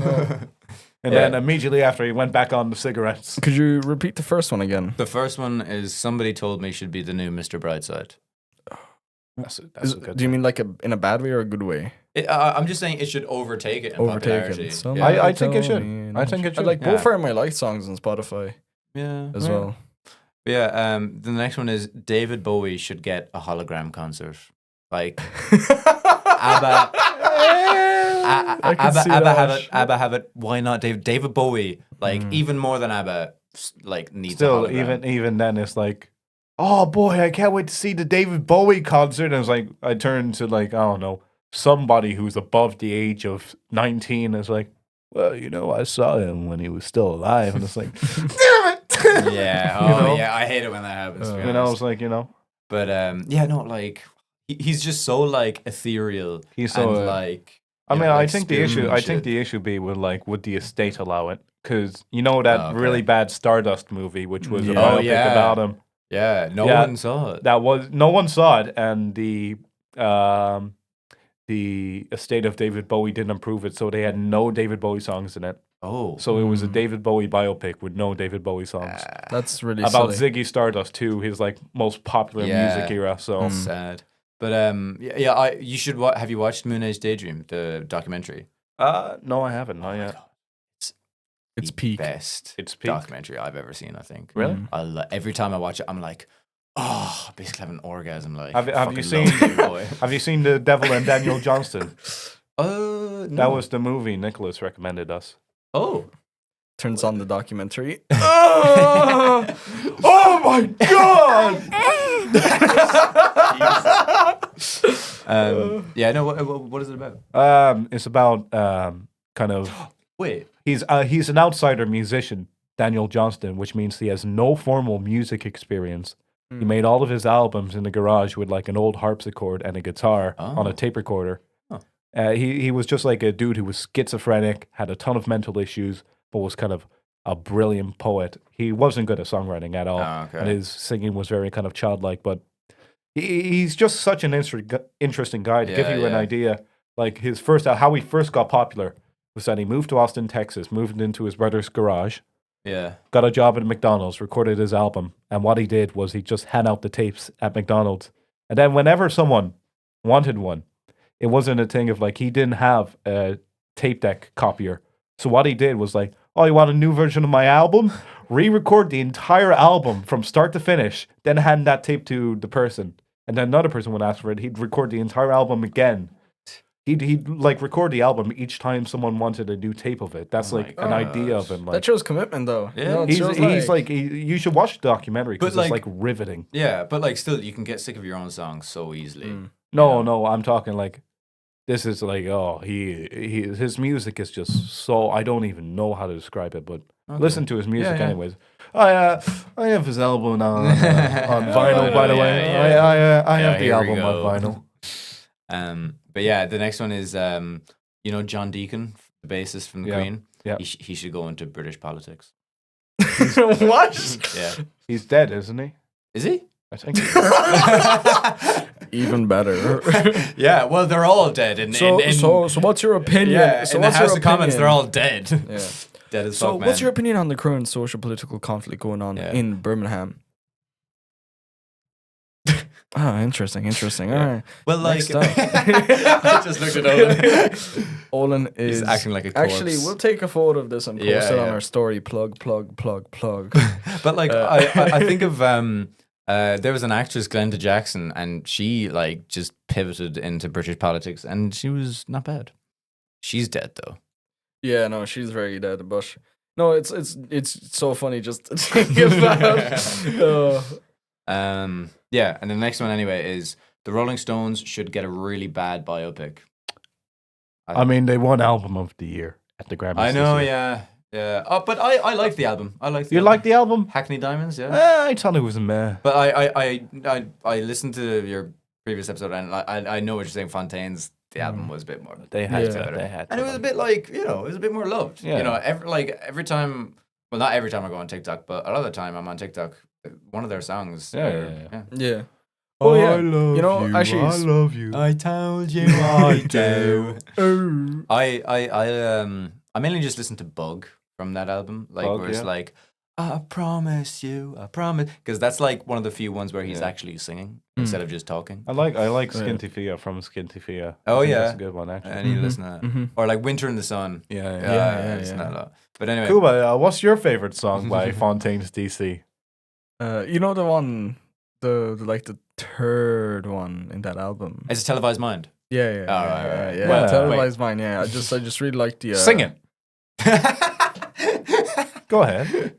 And yeah. then immediately after, he went back on the cigarettes. Could you repeat the first one again? The first one is somebody told me should be the new Mr. Brightside. That's Is- a good do you mean like in a bad way or a good way? I'm just saying it should overtake it in popularity. Overtaken. Yeah. I think it should. I think it I should. like Yeah. both are my liked songs on Spotify yeah. as well. Yeah. The next one is David Bowie should get a hologram concert. Like ABBA. I can see ABBA that. have it. ABBA have it. Why not David Bowie? Like even more than ABBA, like needs a Still, hologram. even then, it's like, oh boy, I can't wait to see the David Bowie concert. And it's like, I turned to like, I don't know, somebody who's above the age of 19 is like, well, you know, I saw him when he was still alive. And it's like, damn it. Yeah. Oh, You know? yeah. I hate it when that happens. to be You know, honest. it's like, you know, But yeah, no, like he's just so like ethereal. He's so, and like. I you mean, know, I like think the spirit issue, and I think shit. the issue be would like, would the estate allow it? Because you know that Oh, okay. really bad Stardust movie, which was a Yeah. biopic Oh, yeah. about him. Yeah, no Yeah. one saw it. That was no one saw it, and the estate of David Bowie didn't approve it, so they had no David Bowie songs in it. Oh, So it was a David Bowie biopic with no David Bowie songs That's really about silly. Ziggy Stardust too, his like most popular Yeah. music era. So sad. But you should. Have you watched Moon Age Daydream, the documentary? no, I haven't, not yet. It's The peak. best It's peak. documentary I've ever seen. I think. Really? Every time I watch it, I'm like, oh, I basically have an orgasm. Like, Have you fucking seen- love you, boy. Have you seen The Devil and Daniel Johnston? No. That was the movie Nicholas recommended us. Oh. Turns on the documentary. Oh my god! Yeah. No. What is it about? It's about kind of Wait. he's an outsider musician, Daniel Johnston, which means he has no formal music experience. He made all of his albums in the garage with like an old harpsichord and a guitar on Oh. a tape recorder. Huh. He was just like a dude who was schizophrenic, had a ton of mental issues, but was kind of a brilliant poet. He wasn't good at songwriting at all, Oh, okay. and his singing was very kind of childlike. But he's just such an interesting guy. To give Yeah, you an yeah. idea, like his first how he first got popular was that he moved to Austin, Texas, moved into his brother's garage, Yeah. got a job at McDonald's, recorded his album, and what he did was he just hand out the tapes at McDonald's. And then whenever someone wanted one, it wasn't a thing of like he didn't have a tape deck copier. So what he did was like, oh, you want a new version of my album? Re-record the entire album from start to finish, then hand that tape to the person. And then another person would ask for it. He'd record the entire album again. He'd like record the album each time someone wanted a new tape of it. That's Oh my like an idea of gosh. him. That Like, shows commitment, though. Yeah. You know, it he's shows, like you should watch the documentary because But, it's like- like riveting. Yeah, but like still, you can get sick of your own songs so easily. No, I'm talking like this is like his music is just so I don't even know how to describe it, but listen to his music yeah. anyways. I have his album on vinyl, by the way. yeah. I have the here we album go. on vinyl. But yeah, the next one is John Deacon, the bassist from Yeah, Queen. yeah. He should go into British politics. what? Yeah, He's dead, isn't he? is he? I think. Even better. Yeah, well, they're all dead. So what's your opinion? yeah, so in the what's House your of Commons, opinion? they're all dead. Yeah. Dead as So fuck, what's man. your opinion on the current social political conflict going on Yeah. in Birmingham? Ah, interesting. All right. Well, like, Next up. I just looked at Owen. Olin is He's acting like a corpse. Actually, we'll take a photo of this and post Yeah, it on yeah. our story. Plug. But like, I think of There was an actress, Glenda Jackson, and she like just pivoted into British politics, and she was not bad. She's dead though. Yeah, no, she's very dead. But no, it's so funny just to think about. Yeah, and the next one anyway is the Rolling Stones should get a really bad biopic. I mean, they won Album of the Year at the Grammys. I know, this year. yeah. Oh, but I like the album. I like. You like the album? Hackney Diamonds, yeah. I thought it was a meh. But I listened to your previous episode, and I know what you're saying. Fontaine's the album was a bit more. They had Yeah. to. They had to. And it was a bit like, it was a bit more loved. Yeah. Every time, well, not every time I go on TikTok, but a lot of the time I'm on TikTok, one of their songs. Yeah. Yeah. Oh yeah. I love You know, you. actually, I love you. I told you I do. Oh. I mainly just listen to Bug from that album, like Bug, where it's yeah. like, I promise you, I promise, because that's like one of the few ones where he's Yeah. actually singing instead of just talking. I like Yeah. Skinty Fia from Skinty Fia. Oh, I think yeah. that's a good one actually. And you listen to that, Mhm. or like Winter in the Sun. Yeah, Yeah, listen to yeah. that a lot. But anyway, Kuba, what's your favorite song by Fontaine's DC? You know the one, the like the third one in that album. it's a Televised Mind. Yeah, yeah, Oh, right. yeah. Well, Televised Mine. Yeah, I just really like the. Sing it. Go ahead.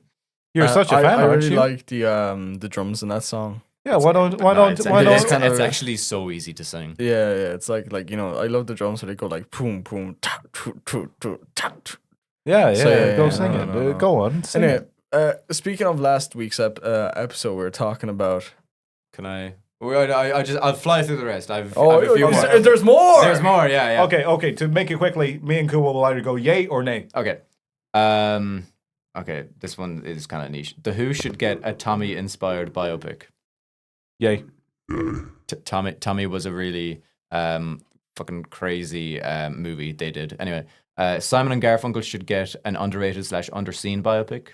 You're such a fan, I aren't really you? like the drums in that song. Yeah. Why don't? It's actually so easy to sing. Yeah. It's like I love the drums, so they go like boom, boom, ta, tu, tu, tu, ta, tu. Yeah. So, yeah, Go yeah, sing no, it. no, no. Go on. Sing Anyway, it. speaking of last week's episode, we were talking about. Can I? I'll fly through the rest. I've a few more. There's more. There's more. Yeah. Okay. To make it quickly, me and Kuba will either go yay or nay. Okay. Okay. This one is kind of niche. The Who should get a Tommy-inspired biopic. Yay. Tommy was a really fucking crazy movie they did. Anyway, Simon and Garfunkel should get an underrated / underseen biopic.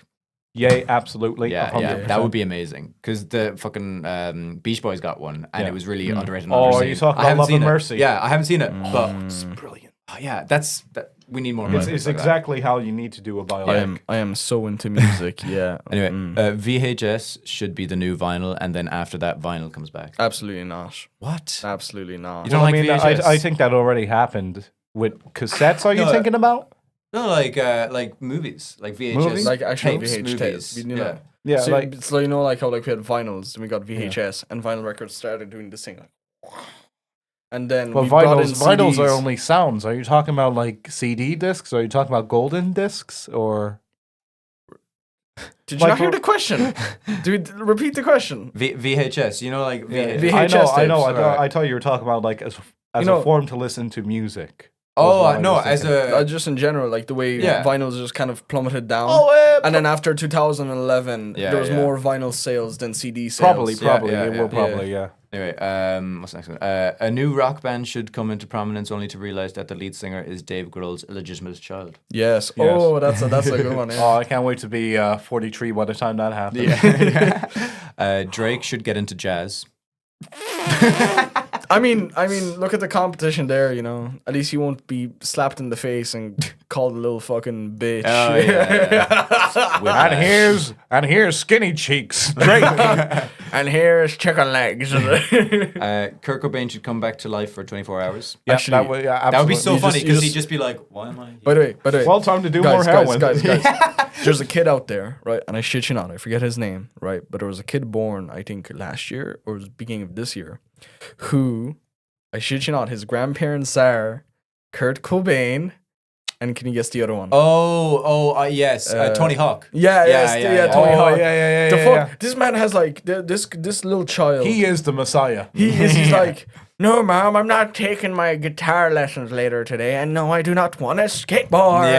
Yay. Absolutely. Yeah, 100%. that would be amazing because the fucking Beach Boys got one and it was really underrated. And Oh, are underseen. you talking I about haven't Love seen and it. Mercy? Yeah, I haven't seen it, but It's brilliant. yeah, that we need more. It's biopics like that. exactly how you need to do a biopic. I am so into music. Yeah. Anyway, VHS should be the new vinyl, and then after that, vinyl comes back. Absolutely not. What? Absolutely not. You don't like VHS? I think that already happened with cassettes. Are you No, thinking about? No, like movies, like VHS, Movies? Like actual tapes, VHS movies. tapes. You know. Yeah. Yeah, So, like so you know, like how like we had vinyls, then we got VHS, and vinyl records started doing this thing, like, and then well, we brought in vinyls are CDs. only sounds. Are you talking about like CD discs? Are you talking about golden discs or? Did you like not hear for- the question? Dude, repeat the question. VHS, you know, like VHS. VHS I know. tapes, I thought you were talking about like as You know- a form to listen to music. Oh was what I no, was as thinking. a Just in general, like the way Yeah. vinyls just kind of plummeted down. And then after 2011, Yeah, there was yeah. more vinyl sales than CD sales. Probably, yeah, it yeah. will probably, yeah. anyway, what's the next one? A new rock band should come into prominence only to realize that the lead singer is Dave Grohl's illegitimate child. Yes. Yes. Oh, that's a good one. Oh, Yeah. I can't wait to be 43 by the time that happens. Drake should get into jazz. I mean, look at the competition there. You know, at least he won't be slapped in the face and called a little fucking bitch. Oh, yeah. And here's Skinny Cheeks Drake. And here's chicken legs. Kurt Cobain should come back to life for 24 hours. Yeah, Actually, that would, yeah, That would be so absolutely. funny you because just- he'd just be like, "Why am I?" By the way, Well, time to do guys, more heroin. guys. There's a kid out there, right? And I shit you not, I forget his name, right? But there was a kid born, I think, last year or it was beginning of this year, who, I shit you not, his grandparents are Kurt Cobain, and can you guess the other one? Yes, Tony Hawk. Yeah, Tony Oh, Hawk. yeah, The yeah, fuck, yeah. this man has like this little child. He is the Messiah. He's like, no, mom, I'm not taking my guitar lessons later today, and no, I do not want to skateboard.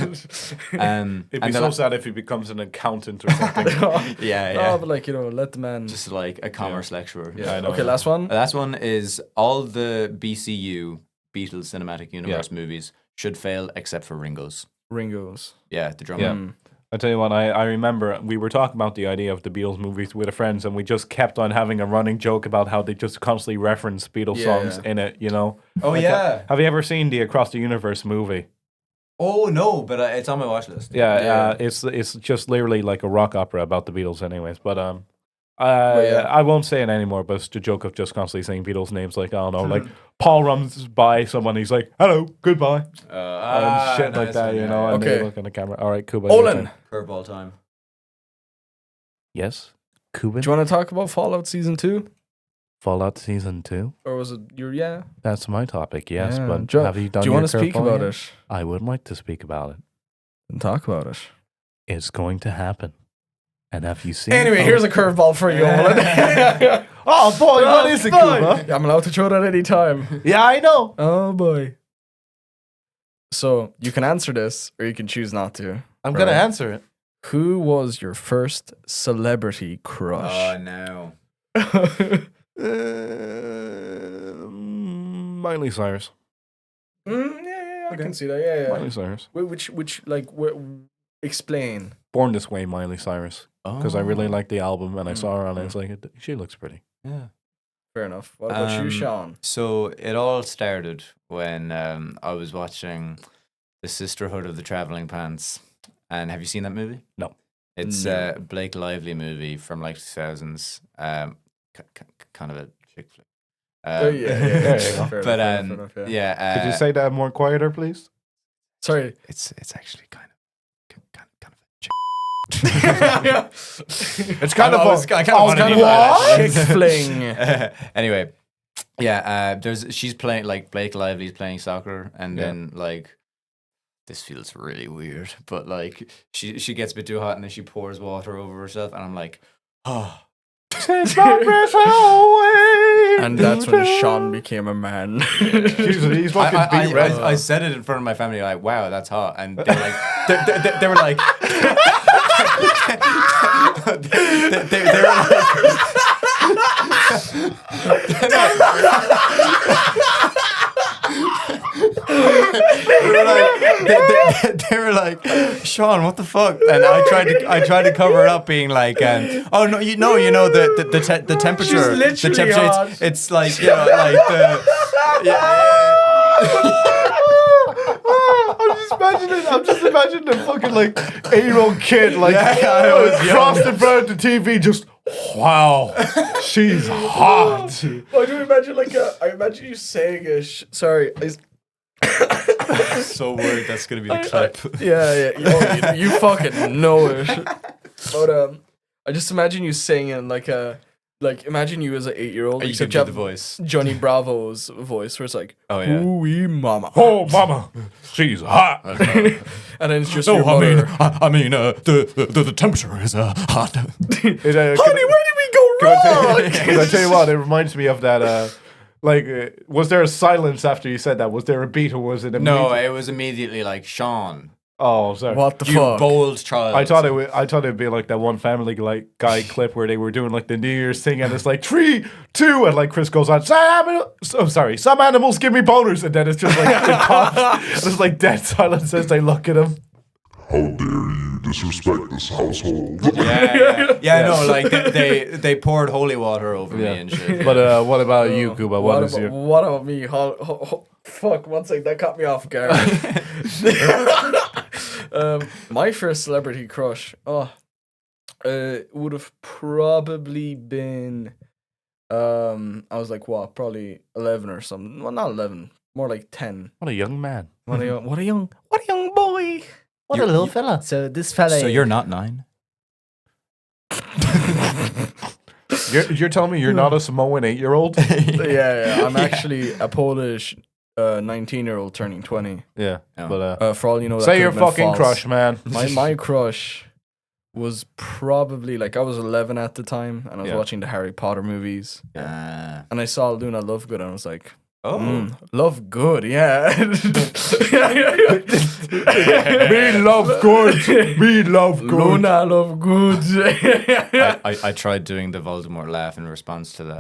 It'd be and so then sad if he becomes an accountant or something. No, but like, you know, let the man. just like a commerce lecturer. yeah. I know. Okay, last one. The last one is all the BCU Beatles Cinematic Universe movies should fail except for Ringo's. Ringo's. Yeah, the drummer. Yeah. I tell you what, I remember we were talking about the idea of the Beatles movies with friends, and we just kept on having a running joke about how they just constantly reference Beatles songs in it, you know? Oh yeah. Have you ever seen the Across the Universe movie? Oh no, but it's on my watch list. Yeah, it's just literally like a rock opera about the Beatles anyways. But yeah. I won't say it anymore, but it's the joke of just constantly saying people's names. Like, I don't know, like Paul runs by someone, he's like, hello, goodbye. And shit like that, you know, and they Okay. look in the camera. All right, Kuba. Olin, Curveball time. Yes? Kuba? do you want to talk about Fallout Season 2? Fallout Season 2? Or was it your, yeah? That's my topic, yes. Yeah. But Do, have you done do you your want to speak curveball about yet? it? I would like to speak about it. And talk about it. It's going to happen. And have you seen... Anyway, here's a curveball for you, Olin. Oh, boy, what is it, Kuba? I'm allowed to throw it at any time. Yeah, I know. Oh, boy. So, you can answer this, or you can choose not to. I'm going to Right. answer it. Who was your first celebrity Oh crush? no. Miley Cyrus. Yeah, I Okay. can see that. Yeah, Miley Cyrus. Which, like, explain. Born This Way, Miley Cyrus. Because I really Oh. liked the album and I saw her and I was like, she looks pretty. Yeah. Fair enough. What about you, Sean? So it all started when I was watching The Sisterhood of the Traveling Pants. And have you seen that movie? No. It's No. a Blake Lively movie from like 2000s. Kind of a chick flick. There you go. Fair But enough, yeah. Could you say that more quieter, please? Sorry. It's actually kind of It's kind of I kind of wanted to do what? that. Chick fling. Anyway, yeah. She's playing like Blake Lively's playing soccer, and Yeah. then like this feels really weird, but like she gets a bit too hot, and then she pours water over herself, and I'm like, oh. Take my breath away. And that's when Sean became a man. He's fucking beat red. I said it in front of my family, like, wow, that's hot. And they were like, they were like, they were they were like, Sean, what the fuck? And I tried to cover it up, being like, oh no, you know the temperature, She's the literally temperature, hot. it's like, you know, like the I'm just imagining a fucking like 8-year-old kid like I was young. crossed in front of the TV just wow, she's hot. I do imagine I imagine you saying it. Sorry. so worried that's gonna be the clip. Yeah. Oh, you fucking know it. But I just imagine you saying it in imagine you as an 8-year-old. You Except can you do have the voice. Johnny Bravo's voice, where it's like, Oh yeah. "Ooh, mama," Oh, mama, she's hot. and then it's just your mother. The temperature is hot. Honey, where did we go wrong? Because I tell you what, it reminds me of that. Was there a silence after you said that? Was there a beat or was it No, immediate? it was immediately like, Sean, Oh, sorry. What the you fuck? bold child. I thought it'd be like that one Family Guy clip where they were doing like the New Year's thing, and it's like 3, 2, and like Chris goes on. Some animals give me boners, and then it's just like it pops, and it's like dead silence as they look at him. How dare you disrespect this household? Yeah, no, like they poured holy water over me and shit. But what about you, Kuba? What is your? about me? Fuck, one second, that caught me off guard. My first celebrity crush, would have probably been, I was like, what, probably 11 or something. Well, not 11, more like 10. What a young man. What a young boy. What a little fella. So this fella. So you're not 9? You're telling me you're not a Samoan 8-year-old? yeah, I'm actually a Polish 19-year-old turning 20. Yeah. Oh. But For all you know, that say could your have been fucking false. crush, man. My crush was probably like, I was 11 at the time, and I was Yeah. watching the Harry Potter movies, Yeah. and I saw Luna Lovegood, and I was like, Oh. Lovegood, yeah. Me love good. Me love good. Luna Lovegood. I tried doing the Voldemort laugh in response to that.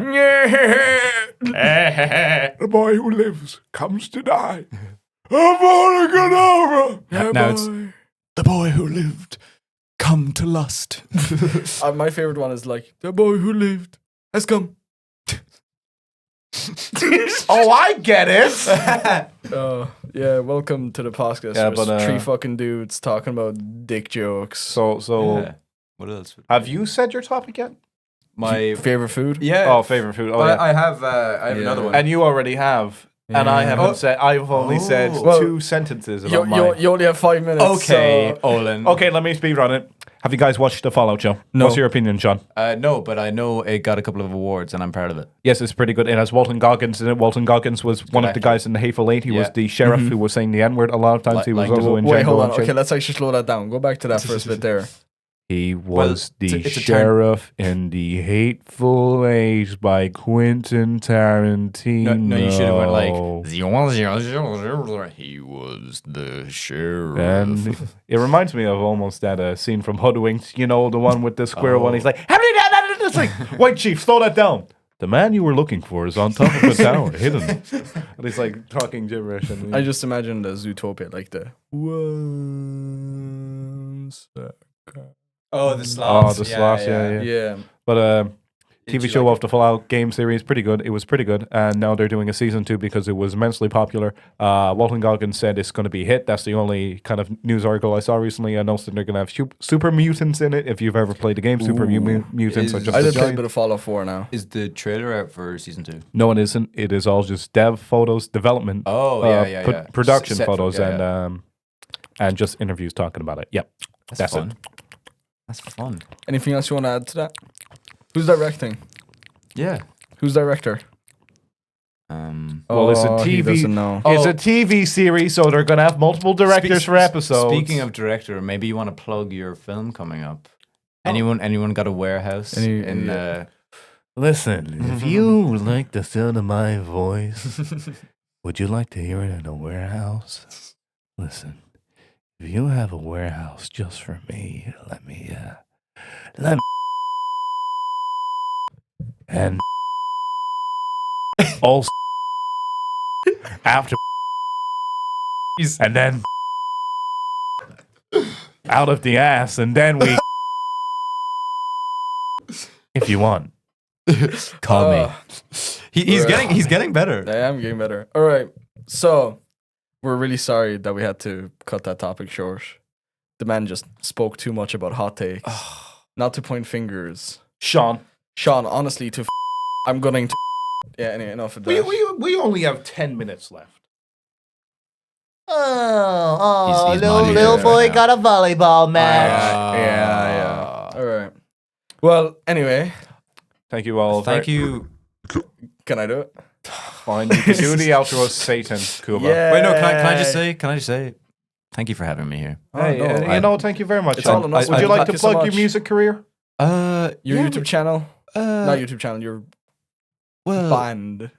The boy who lives comes to die. I'm gonna get over. Now it's the boy who lived come to lust. My favorite one is like, the boy who lived has come. Oh, I get it. Yeah, welcome to the podcast. Yeah, There's but, 3 fucking dudes talking about dick jokes. So Yeah. What else? have you said your topic yet? My favorite food. yeah. Oh, favorite food. Oh, yeah. I have Yeah. another one. And you already have. And I haven't Oh. said. I've only said Oh. 2 sentences You, about mine. you only have 5 minutes. Okay, so- Olin. Okay, let me speed run it. Have you guys watched the Fallout show? No. What's your opinion, John? No, but I know it got a couple of awards, and I'm proud of it. Yes, it's pretty good. It has Walton Goggins in it. Walton Goggins was one of the actor. guys in the Hateful Eight. He was Yeah. the sheriff who was saying the N word a lot of times. Like- he was like- also in Wait, Django hold on. Unchained. Okay, let's actually slow that down. Go back to that first bit there. He was the it's a sheriff in The Hateful Eight by Quentin Tarantino. No, you should have went like he was the sheriff. And it reminds me of almost that scene from Hoodwinked. You know, the one with the squirrel one. He's like, how many that? It's like, White Chief, slow that down. The man you were looking for is on top of a tower, hidden. And he's like talking gibberish. And I just imagine the Zootopia, like the one second. Oh, the slots. the slots, yeah. Yeah. But Did TV you show like of the Fallout game series, pretty good. It was pretty good. And now they're doing a season 2 because it was immensely popular. Walton Goggins said it's going to be a hit. That's the only kind of news article I saw recently. I noticed that they're going to have super mutants in it. If you've ever played the game, super mutants are Is- just I a did play a giant. bit of Fallout 4 now. Is the trailer out for season 2? No, it isn't. It is all just dev photos, development, Oh, yeah. production Set for- photos, yeah. and just interviews talking about it. Yep. That's fun. it. That's fun. Anything else you want to add to that? Who's directing? Yeah. Who's director? Well, it's a He TV doesn't know. It's a TV series, so they're going to have multiple directors for episodes. Speaking of director, maybe you want to plug your film coming up. Anyone got a warehouse in Listen, if you like the sound of my voice, would you like to hear it in a warehouse? Listen, if you have a warehouse just for me, let me and also after and then out of the ass, and then we if you want. Call me. He's Right. getting better. I am getting better. All right. So, we're really sorry that we had to cut that topic short. The man just spoke too much about hot takes. Not to point fingers. Sean, honestly, I'm going to. Yeah, anyway, enough of that. we only have 10 minutes left. Oh, He's little monitoring boy right now. got a volleyball match. Yeah. All right. Well, anyway, Thank you all. Thank you. can I do it? Fine, you can do the outro, Satan, Kuba. Yeah. Wait, no. Can I just say? Thank you for having me here. Hey, thank you very much. It's all Sean. on us. Would you like to Thank you so plug your much. music career? Your Yeah, YouTube channel? Not Uh, YouTube channel, your well, band.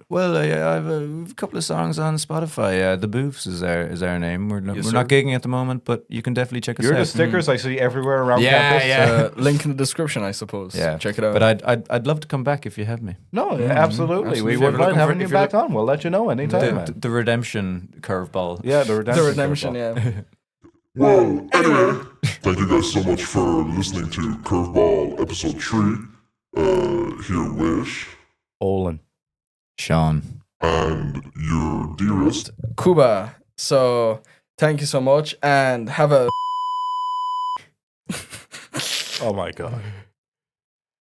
Well, I have a couple of songs on Spotify. The Boofs is our name. We're Yes, we're sir. not gigging at the moment, but you can definitely check us You're out. the stickers I see everywhere around Yeah, campus. yeah. Link in the description, I suppose. Yeah, Check it out. But I'd love to come back if you have me. No, absolutely. Absolutely. We If would you're mind looking for- having you if you're back on. We'll let you know anytime, man. The redemption curveball. Yeah, the redemption. the redemption, Curveball. yeah. Well, anyway, thank you guys so much for listening to Curveball Episode 3. Here, Wish, Olin. Sean. and your dearest. Cuba. So, thank you so much and have a. Oh my god.